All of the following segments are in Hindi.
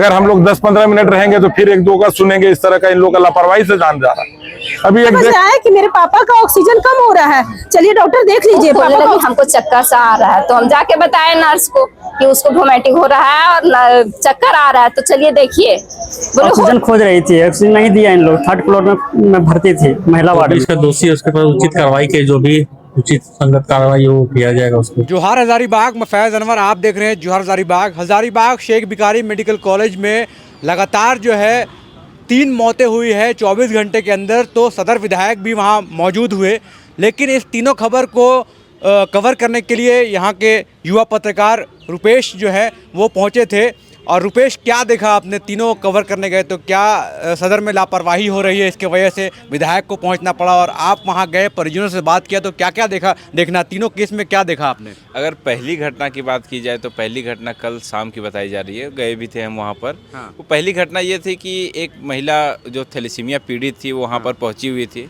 अगर हम लोग 10-15 मिनट रहेंगे तो फिर एक दो का सुनेंगे। इस तरह का इन लोग का लापरवाही से जान जा रहा है। अभी एक समझ रहा है कि मेरे पापा का ऑक्सीजन कम हो रहा है, चलिए डॉक्टर देख लीजिए। बोलने पापा लगी का हमको चक्कर सा आ रहा है, तो हम जाके बताए नर्स को कि उसको वोमिटिंग हो रहा है और चक्कर आ रहा है, तो चलिए देखिए। बोले ऑक्सीजन खोज रही थी, ऑक्सीजन नहीं दिया इन लोग। 3rd फ्लोर में भर्ती थी महिला वार्ड में। इसका दोषी है, उसके पास उचित कार्रवाई के जो भी उचित संगत कार्रवाई वो किया जाएगा उसको। जोहार हजारीबाग में फैज़ अनवर आप देख रहे हैं जोहार हजारीबाग शेख भिखारी मेडिकल कॉलेज में लगातार जो है 3 मौतें हुई है 24 घंटे के अंदर। तो सदर विधायक भी वहां मौजूद हुए, लेकिन इस तीनों खबर को कवर करने के लिए यहाँ के युवा पत्रकार रुपेश जो है वो पहुँचे थे। और रुपेश, क्या देखा आपने? तीनों कवर करने गए तो क्या सदर में लापरवाही हो रही है, इसके वजह से विधायक को पहुंचना पड़ा? और आप वहां गए, परिजनों से बात किया, तो क्या क्या देखना तीनों केस में क्या देखा आपने? अगर पहली घटना की बात की जाए तो पहली घटना कल शाम की बताई जा रही है, गए भी थे हम वहाँ पर। हाँ। वो पहली घटना ये थी कि एक महिला जो थैलेसीमिया पीड़ित थी वो वहाँ पर पहुँची हुई थी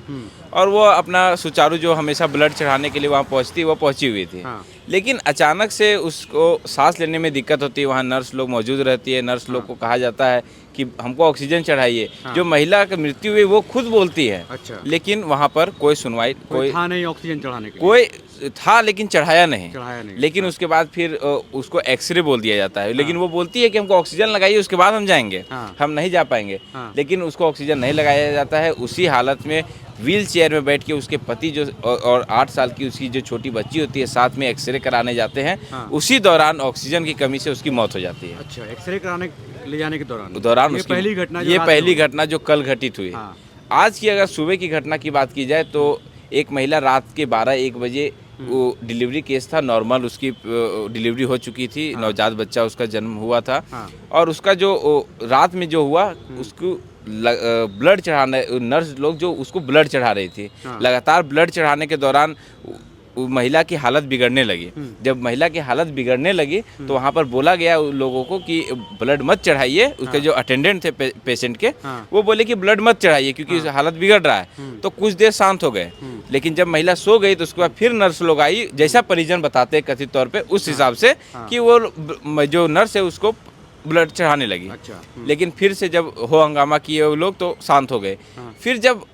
और वो अपना सुचारू जो हमेशा ब्लड चढ़ाने के लिए वहाँ पहुँचती वो पहुँची हुई थी। हाँ। लेकिन अचानक से उसको सांस लेने में दिक्कत होती है। वहाँ नर्स लोग मौजूद रहती है, नर्स लोग को कहा जाता है कि हमको ऑक्सीजन चढ़ाइए। जो महिला की मृत्यु हुई वो खुद बोलती है। अच्छा। लेकिन वहाँ पर कोई सुनवाई कोई था नहीं ऑक्सीजन चढ़ाने के लिए? कोई था लेकिन चढ़ाया नहीं। लेकिन हाँ। उसके बाद फिर उसको एक्सरे बोल दिया जाता है। लेकिन वो बोलती है कि हमको ऑक्सीजन लगाइए, उसके बाद हम जाएंगे। हाँ। हम नहीं जा पाएंगे। हाँ। लेकिन उसको ऑक्सीजन नहीं लगाया जाता है। उसी हालत में व्हील चेयर में बैठ के उसके पति जो और 8 साल की उसकी जो छोटी बच्ची होती है साथ में एक्सरे कराने जाते हैं। हाँ। उसी दौरान ऑक्सीजन की कमी से उसकी मौत हो जाती है। अच्छा, एक्सरे कराने ले जाने के दौरान ये पहली घटना ये पहली घटना जो कल घटित हुई। हाँ। आज की अगर सुबह की घटना की बात की जाए तो एक महिला रात के 12-1 बजे वो डिलीवरी केस था, नॉर्मल उसकी डिलीवरी हो चुकी थी। हाँ। नवजात बच्चा उसका जन्म हुआ था। हाँ। और उसका जो रात में जो हुआ उसको ब्लड चढ़ाने नर्स लोग जो उसको ब्लड चढ़ा रही थी। हाँ। लगातार ब्लड चढ़ाने के दौरान महिला की हालत बिगड़ने लगी। जब महिला की हालत बिगड़ने लगी तो वहाँ पर बोला गया उन लोगों को कि ब्लड मत चढ़ाइए। उसके जो अटेंडेंट थे पेशेंट के हाँ। वो बोले कि ब्लड मत चढ़ाइए क्योंकि हालत बिगड़ रहा है। तो कुछ देर शांत हो गए। लेकिन जब महिला सो गई तो उसके बाद फिर नर्स लोग आई, जैसा परिजन बताते हैं कथित तौर पे उस हिसाब से कि वो जो नर्स है उसको ब्लड चढ़ाने लगी। अच्छा। लेकिन फिर से जब हो हंगामा किए वो लोग तो शांत हो गए। फिर जब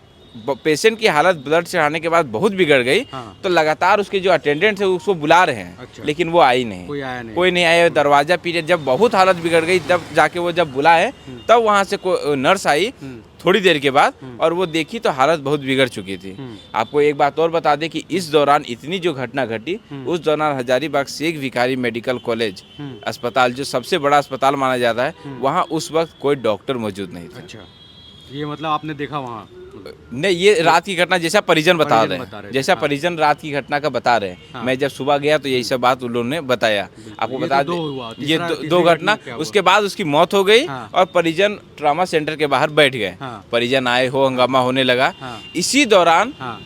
पेशेंट की हालत ब्लड चढ़ाने के बाद बहुत बिगड़ गई तो लगातार उसके जो अटेंडेंट है उसको बुला रहे हैं। अच्छा। लेकिन वो आई नहीं, कोई नहीं आया। दरवाजा पीटे, जब बहुत हालत बिगड़ गई तब जाके वो जब बुलाए तब वहाँ से नर्स आई थोड़ी देर के बाद और वो देखी तो हालत बहुत बिगड़ चुकी थी। आपको एक बात और बता दें कि इस दौरान इतनी जो घटना घटी उस दौरान हजारीबाग शेख भिखारी मेडिकल कॉलेज अस्पताल जो सबसे बड़ा अस्पताल माना जाता है वहाँ उस वक्त कोई डॉक्टर मौजूद नहीं था। अच्छा, ये मतलब आपने देखा वहाँ? नहीं, ये रात की घटना जैसा परिजन बता रहे हैं, जैसा हाँ। परिजन रात की घटना का बता रहे हैं। हाँ। मैं जब सुबह गया तो यही सब बात उन लोगों ने बताया। आपको बता दें ये दो तीसरी घटना, क्या हुआ? उसके बाद उसकी मौत हो गई। हाँ। और परिजन ट्रामा सेंटर के बाहर बैठ गए। हाँ। परिजन आए, हो हंगामा होने लगा। हाँ। इसी दौरान हाँ।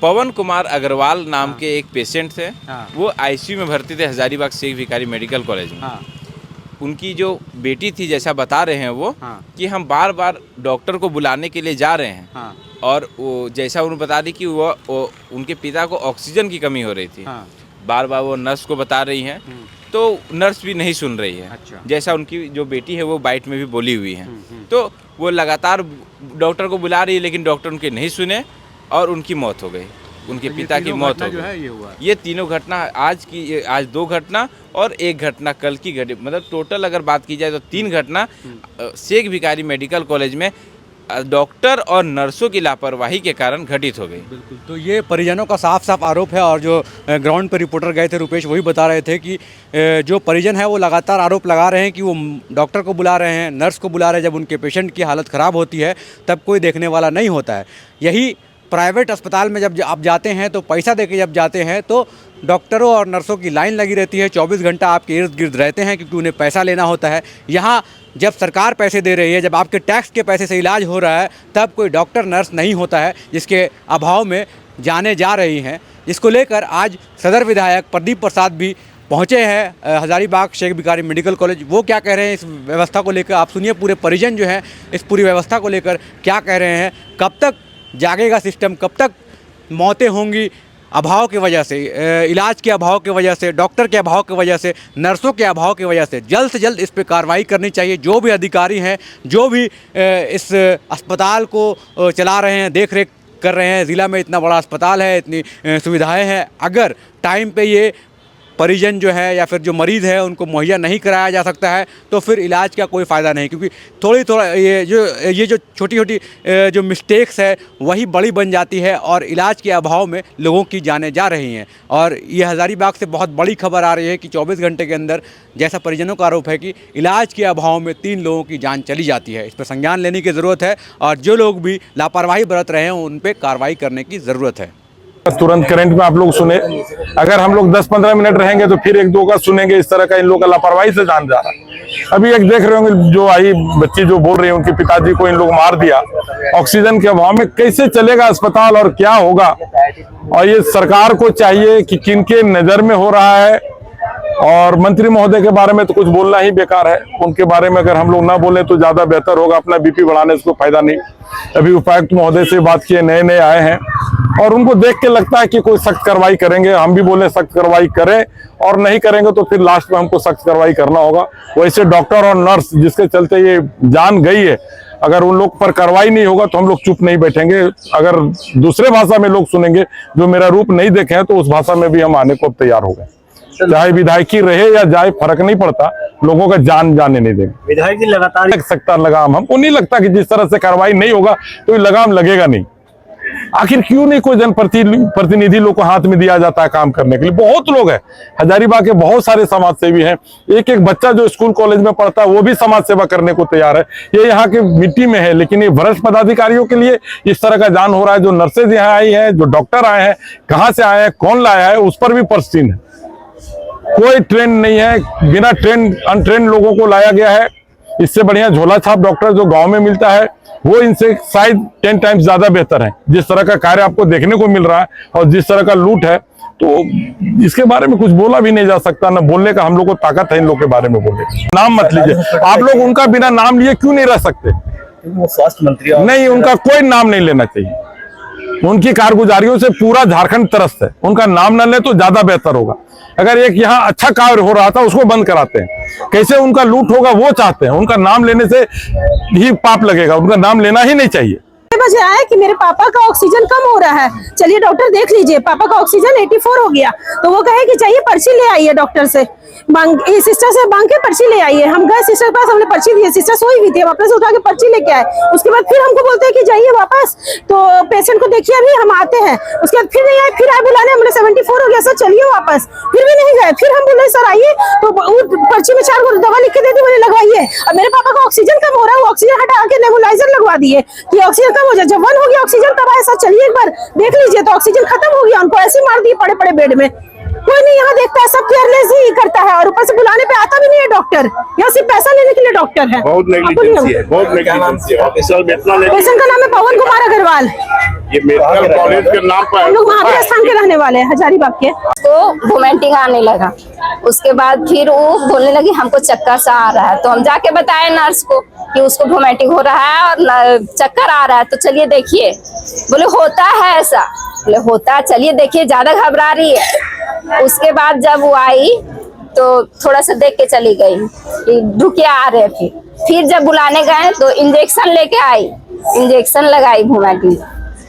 पवन कुमार अग्रवाल नाम के एक पेशेंट थे। हाँ। वो आईसीयू में भर्ती थे हजारीबाग शेख भिखारी मेडिकल कॉलेज में। हाँ। उनकी जो बेटी थी जैसा बता रहे हैं वो हाँ। कि हम बार बार डॉक्टर को बुलाने के लिए जा रहे हैं। हाँ। और वो जैसा उन्होंने बता दी कि वो उनके पिता को ऑक्सीजन की कमी हो रही थी। हाँ। बार बार वो नर्स को बता रही हैं तो नर्स भी नहीं सुन रही है। अच्छा। जैसा उनकी जो बेटी है वो बाइट में भी बोली हुई है। तो वो लगातार डॉक्टर को बुला रही है लेकिन डॉक्टर उनके नहीं सुने और उनकी मौत हो गई। उनके पिता की मौत हो गई। ये तीनों घटना आज 2 घटना और 1 घटना कल की घटी। मतलब टोटल अगर बात की जाए तो 3 घटना शेख भिखारी मेडिकल कॉलेज में डॉक्टर और नर्सों की लापरवाही के कारण घटित हो गई। बिल्कुल, तो ये परिजनों का साफ साफ आरोप है। और जो ग्राउंड पर रिपोर्टर गए थे रुपेश, वही बता रहे थे कि जो परिजन है वो लगातार आरोप लगा रहे हैं कि वो डॉक्टर को बुला रहे हैं, नर्स को बुला रहे हैं। जब उनके पेशेंट की हालत ख़राब होती है तब कोई देखने वाला नहीं होता है। यही प्राइवेट अस्पताल में जब आप जाते हैं तो पैसा देके जब जाते हैं तो डॉक्टरों और नर्सों की लाइन लगी रहती है, 24 घंटा आपके इर्द गिर्द रहते हैं क्योंकि उन्हें पैसा लेना होता है। यहाँ जब सरकार पैसे दे रही है, जब आपके टैक्स के पैसे से इलाज हो रहा है, तब कोई डॉक्टर नर्स नहीं होता है, जिसके अभाव में जाने जा रही हैं। जिसको लेकर आज सदर विधायक प्रदीप प्रसाद भी पहुँचे हैं हजारीबाग शेख भिखारी मेडिकल कॉलेज। वो क्या कह रहे हैं इस व्यवस्था को लेकर आप सुनिए। पूरे परिजन जो हैं इस पूरी व्यवस्था को लेकर क्या कह रहे हैं, कब तक जागेगा सिस्टम, कब तक मौतें होंगी। अभाव की वजह से, इलाज के अभाव की वजह से, डॉक्टर के अभाव की वजह से, नर्सों के अभाव की वजह से जल्द से जल्द इस पर कार्रवाई करनी चाहिए। जो भी अधिकारी हैं, जो भी इस अस्पताल को चला रहे हैं, देख रेख कर रहे हैं, ज़िला में इतना बड़ा अस्पताल है, इतनी सुविधाएं हैं, अगर टाइम पे ये परिजन जो है या फिर जो मरीज़ है उनको मुहैया नहीं कराया जा सकता है तो फिर इलाज का कोई फ़ायदा नहीं, क्योंकि थोड़ा ये जो छोटी छोटी जो मिस्टेक्स है वही बड़ी बन जाती है और इलाज के अभाव में लोगों की जानें जा रही हैं। और ये हज़ारीबाग से बहुत बड़ी खबर आ रही है कि 24 घंटे के अंदर, जैसा परिजनों का आरोप है कि इलाज के अभाव में 3 लोगों की जान चली जाती है। इस पर संज्ञान लेने की ज़रूरत है और जो लोग भी लापरवाही बरत रहे हैं उन पर कार्रवाई करने की ज़रूरत है। तुरंत करंट में आप लोग सुने, अगर हम लोग 10-15 मिनट रहेंगे तो फिर 1-2 का सुनेंगे। इस तरह का इन लोगों का लापरवाही से जान जा रहा है। अभी एक देख रहे होंगे जो आई बच्ची जो बोल रही है, उनके पिताजी को इन लोग मार दिया। ऑक्सीजन के अभाव में कैसे चलेगा अस्पताल और क्या होगा? और ये सरकार को चाहिए कि किनके नजर में हो रहा है। और मंत्री महोदय के बारे में तो कुछ बोलना ही बेकार है। उनके बारे में अगर हम लोग ना बोले तो ज्यादा बेहतर होगा, अपना बीपी बढ़ाने से कोई फायदा नहीं। अभी उपायुक्त महोदय से बात किए, नए आए हैं और उनको देख के लगता है कि कोई सख्त कार्रवाई करेंगे। हम भी बोले सख्त कार्रवाई करें और नहीं करेंगे तो फिर लास्ट में हमको सख्त कार्रवाई करना होगा। वैसे डॉक्टर और नर्स जिसके चलते ये जान गई है, अगर उन लोग पर कार्रवाई नहीं होगा तो हम लोग चुप नहीं बैठेंगे। अगर दूसरे भाषा में लोग सुनेंगे, जो मेरा रूप नहीं देखे हैं, तो उस भाषा में भी हम आने को तैयार हो गए। चाहे विधायकी रहे या जाए, फर्क नहीं पड़ता, लोगों का जान जाने नहीं देंगे। विधायक जी लगातार लग सकता लगाम, हमको नहीं लगता कि जिस तरह से कार्रवाई नहीं होगा तो ये लगाम लगेगा नहीं। आखिर क्यों नहीं कोई जनप्रतिनिधि लोग को हाथ में दिया जाता है काम करने के लिए? बहुत लोग हैं, हजारीबाग के बहुत सारे समाज सेवी हैं। एक बच्चा जो स्कूल कॉलेज में पढ़ता है वो भी समाज सेवा करने को तैयार है। ये यहाँ के मिट्टी में है, लेकिन ये वरिष्ठ पदाधिकारियों के लिए इस तरह का जान हो रहा है। जो नर्सेज यहाँ आई है, जो डॉक्टर आए हैं, कहाँ से आए हैं, कौन लाया है, उस पर भी प्रश्न है। कोई ट्रेंड नहीं है, बिना अनट्रेंड लोगों को लाया गया है। इससे बढ़िया झोला छाप डॉक्टर जो गांव में मिलता है वो इनसे शायद 10 टाइम्स ज्यादा बेहतर है। जिस तरह का कार्य आपको देखने को मिल रहा है और जिस तरह का लूट है, तो इसके बारे में कुछ बोला भी नहीं जा सकता। ना बोलने का हम लोग को ताकत है इन लोग के बारे में बोले। नाम मत लीजिए आप लोग, उनका बिना नाम लिए क्यों नहीं रह सकते? वो स्वास्थ्य मंत्री नहीं, उनका कोई नाम नहीं लेना चाहिए। उनकी कारगुजारियों से पूरा झारखंड त्रस्त है, उनका नाम न ले तो ज्यादा बेहतर होगा। अगर एक यहाँ अच्छा कार्य हो रहा था उसको बंद कराते हैं, कैसे उनका लूट होगा वो चाहते हैं। उनका नाम लेने से ही पाप लगेगा, उनका नाम लेना ही नहीं चाहिए। बजे आया कि मेरे पापा का ऑक्सीजन कम हो रहा है, चलिए डॉक्टर देख लीजिए, पापा का ऑक्सीजन 84 हो गया। तो वो कहे कि चाहिए पर्ची ले आइए डॉक्टर से, सिस्टर से मांग के पर्ची ले आइए। हम गए सिस्टर के पास, हमने पर्ची दी, सिस्टर सोई हुई थी, वापस उठा के पर्ची लेके आए। उसके बाद फिर हमको बोलते हैं कि जाइए वापस, तो पेशेंट को देखिए अभी हम आते हैं। उसके बाद फिर नहीं आए, फिर आए बुलाने, हमने 74 हो गया सर चलिए वापस, फिर भी नहीं गए। फिर हम बोले सर आइए, तो पर्ची में 4 दवा लिख के दे दी, बोले लगवाइए। अब मेरे पापा का ऑक्सीजन कम हो रहा है, वो ऑक्सीजन हटा के नेबुलाइजर लगवा दिए कि ऑक्सीजन कम हो जाए। जब 1 हो गया ऑक्सीजन तब आया सर चलिए एक बार देख लीजिए, तो ऑक्सीजन खत्म हो गया। उनको ऐसे मार दिए पड़े बेड में। कोई नहीं यहाँ देखता है, सब केयरलेस ही करता है और ऊपर से बुलाने पे आता भी नहीं है डॉक्टर। यहाँ सिर्फ पैसा लेने के लिए डॉक्टर है। बहुत नेग्लिजेंसी है, बहुत नेग्लिजेंसी है। पेशेंट का नाम है पवन कुमार अग्रवाल, ये मेडिकल कॉलेज के नाम पर हम लोग महावीर स्थान के रहने वाले हैं, हजारीबाग के। उसको वोमिटिंग आने लगा, उसके बाद फिर वो बोलने लगी हमको चक्कर सा आ रहा है। तो हम जाके बताए नर्स को कि उसको वोमिटिंग हो रहा है और चक्कर आ रहा है, तो चलिए देखिए। बोले होता है ऐसा, बोले होता है, चलिए देखिए, ज्यादा घबरा रही है। उसके बाद जब वो आई तो थोड़ा सा देख के चली गई कि रुके आ रहे। फिर जब बुलाने गए तो इंजेक्शन लेके आई, इंजेक्शन लगाई वोमिटिंग।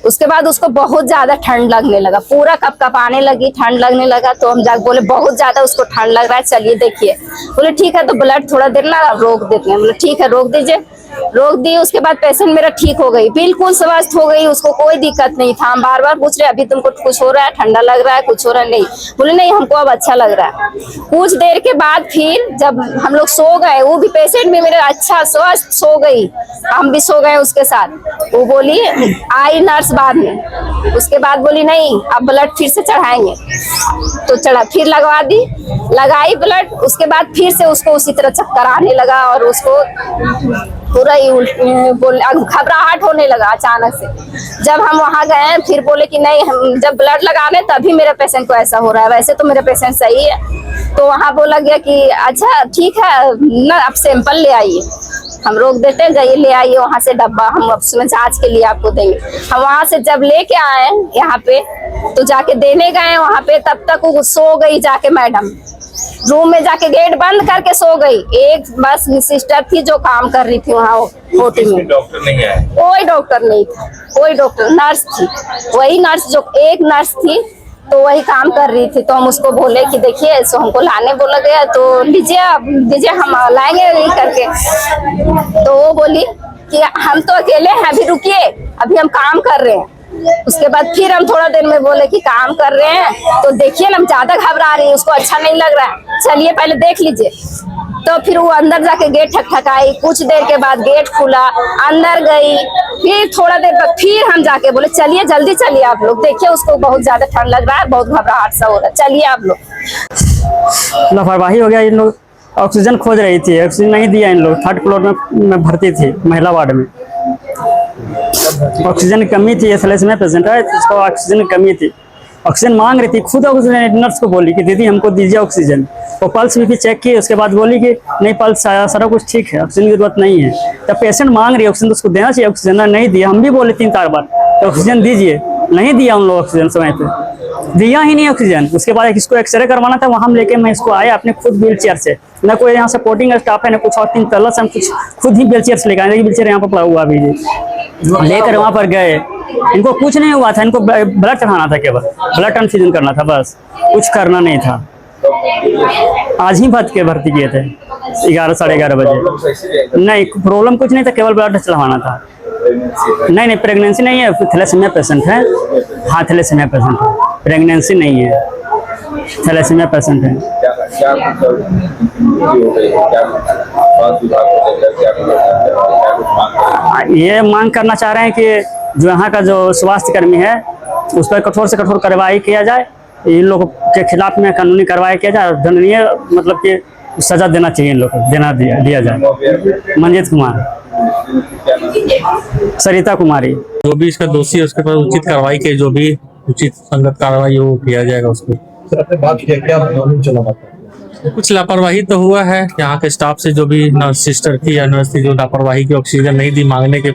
उसके बाद उसको बहुत ज्यादा ठंड लगने लगा, पूरा कपकपाने लगी, ठंड लगने लगा। तो हम जाके बोले बहुत ज्यादा उसको ठंड लग रहा है, चलिए देखिए। बोले ठीक है, तो ब्लड थोड़ा देर ना रोक देते हैं। बोले ठीक है रोक दीजिए, रोक दी। उसके बाद पेशेंट मेरा ठीक हो गई, बिल्कुल स्वस्थ हो गई, उसको कोई दिक्कत नहीं था। हम बार बार पूछ रहे अभी तुमको कुछ हो रहा है, ठंडा लग रहा है, कुछ हो रहा है? नहीं। बोले नहीं हमको अब अच्छा लग रहा है। कुछ देर के बाद फिर जब हम लोग सो गए, वो भी पेशेंट भी मेरा अच्छा स्वस्थ सो गई, हम भी सो गए उसके साथ। वो बोली आई नर्स बाद में, उसके बाद बोली नहीं अब ब्लड फिर से चढ़ाएंगे, तो चढ़ा, फिर लगवा दी, लगाई ब्लड। उसके बाद फिर से उसको उसी तरह चक्कर आने लगा और उसको पूरा ही घबराहट होने लगा अचानक से। जब हम वहां गए फिर बोले कि नहीं हम जब ब्लड लगा रहे तभी मेरे पेशेंट को ऐसा हो रहा है, वैसे तो मेरा पेशेंट सही है। तो वहां बोला गया कि अच्छा ठीक है ना, आप सैंपल ले आइए। हम रोक देते, जाइए ले आइए वहाँ से डब्बा, हम उसमें जांच के लिए आपको देंगे। हम वहाँ से जब लेके आए यहाँ पे तो जाके देने गए वहाँ पे, तब तक वो सो गई जाके मैडम, रूम में जाके गेट बंद करके सो गई। एक बस सिस्टर थी जो काम कर रही थी वहाँ ओटी में, डॉक्टर नहीं आए? कोई डॉक्टर नहीं था, कोई डॉक्टर, नर्स थी, वही नर्स जो एक नर्स थी तो वही काम कर रही थी। तो हम उसको बोले कि देखिए सो हमको लाने बोला गया तो लीजिए, आप दीजिए, हम लाएंगे यही करके। तो वो बोली कि हम तो अकेले हैं, अभी रुकिए, अभी हम काम कर रहे हैं। उसके बाद फिर हम थोड़ा देर में बोले कि काम कर रहे हैं तो देखिए ना, हम ज्यादा घबरा रही है, उसको अच्छा नहीं लग रहा है, चलिए पहले देख लीजिए। तो फिर वो अंदर जाके गेट ठकठकाई, कुछ देर के बाद गेट खुला, अंदर गई, फिर थोड़ा देर बाद फिर हम जाके बोले चलिए जल्दी चलिए आप लोग, देखिए उसको बहुत ज्यादा ठंड लग रहा है, बहुत घबराहट सा हो रहा है, चलिए आप लोग। लापरवाही हो गया। इन लोग ऑक्सीजन खोज रही थी, ऑक्सीजन नहीं दिया इन लोग। 3rd फ्लोर में भर्ती थी महिला वार्ड में, ऑक्सीजन की कमी थी, थैलेसीमिया पेशेंट है, इसको ऑक्सीजन की कमी थी। ऑक्सीजन मांग रही थी, खुद ऑक्सीजन नर्स को बोली कि दीदी हमको दीजिए ऑक्सीजन। वो पल्स भी चेक की, उसके बाद बोली कि नहीं पल्स आया, सारा कुछ ठीक है, ऑक्सीजन की जरूरत नहीं है। जब पेशेंट मांग रही है ऑक्सीजन तो उसको देना चाहिए ऑक्सीजन, नहीं दिया। हम भी बोले 3-4 बार तो ऑक्सीजन दीजिए, नहीं दिया उन लोग ऑक्सीजन समय पे, दिया ही नहीं ऑक्सीजन। उसके बाद इसको एक्सरे करवाना था, वहाँ लेके मैं इसको आया अपने खुद व्हील चेयर से, ना कोई यहाँ सपोर्टिंग स्टाफ है ना कुछ, और 3 तल्ला से हम कुछ खुद ही व्हील चेयर से लेकर आए। व्हील चेयर यहाँ पर पड़ा हुआ अभी लेकर वहाँ पर गए, इनको कुछ नहीं हुआ था, इनको ब्लड चढ़ाना था, केवल ब्लड ट्रांसफ्यूजन करना था, बस कुछ करना नहीं था। आज ही भर्ती किए थे 11 साढ़े 11 बजे। नहीं प्रॉब्लम कुछ नहीं था, केवल ब्लड चढ़ाना था। नहीं प्रेगनेंसी नहीं है, थैलेसीमिया पेशेंट है। हाँ थैलेसीमिया पेशेंट है, प्रेगनेंसी नहीं है, थैलेसीमिया पेशेंट है। ये मांग करना चाह रहे हैं कि जो यहाँ का जो स्वास्थ्य कर्मी है उस पर कठोर से कठोर कार्रवाई किया जाए, इन लोगों के खिलाफ में कानूनी कार्रवाई किया जाए, दंडनीय मतलब कि सजा देना चाहिए, इन लोग को दिया जाए। मंजीत कुमार, सरिता कुमारी, जो भी इसका दोषी है उसके पर उचित कार्रवाई के, जो भी उचित संगत कार्रवाई वो किया जाएगा उसको। बात किया क्या मालूम चला? कुछ लापरवाही तो हुआ है यहाँ के स्टाफ से, जो भी नर्स सिस्टर थी या नर्स थी जो लापरवाही की ऑक्सीजन नहीं दी, मांगने के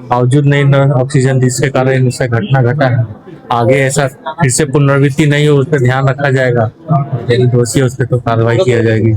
बावजूद नहीं ऑक्सीजन दी, इसके कारण इससे घटना घटा है। आगे ऐसा फिर से पुनरावृत्ति नहीं हो, उस पर ध्यान रखा जाएगा, यदि दोषी है उस पर तो कार्रवाई किया जाएगी।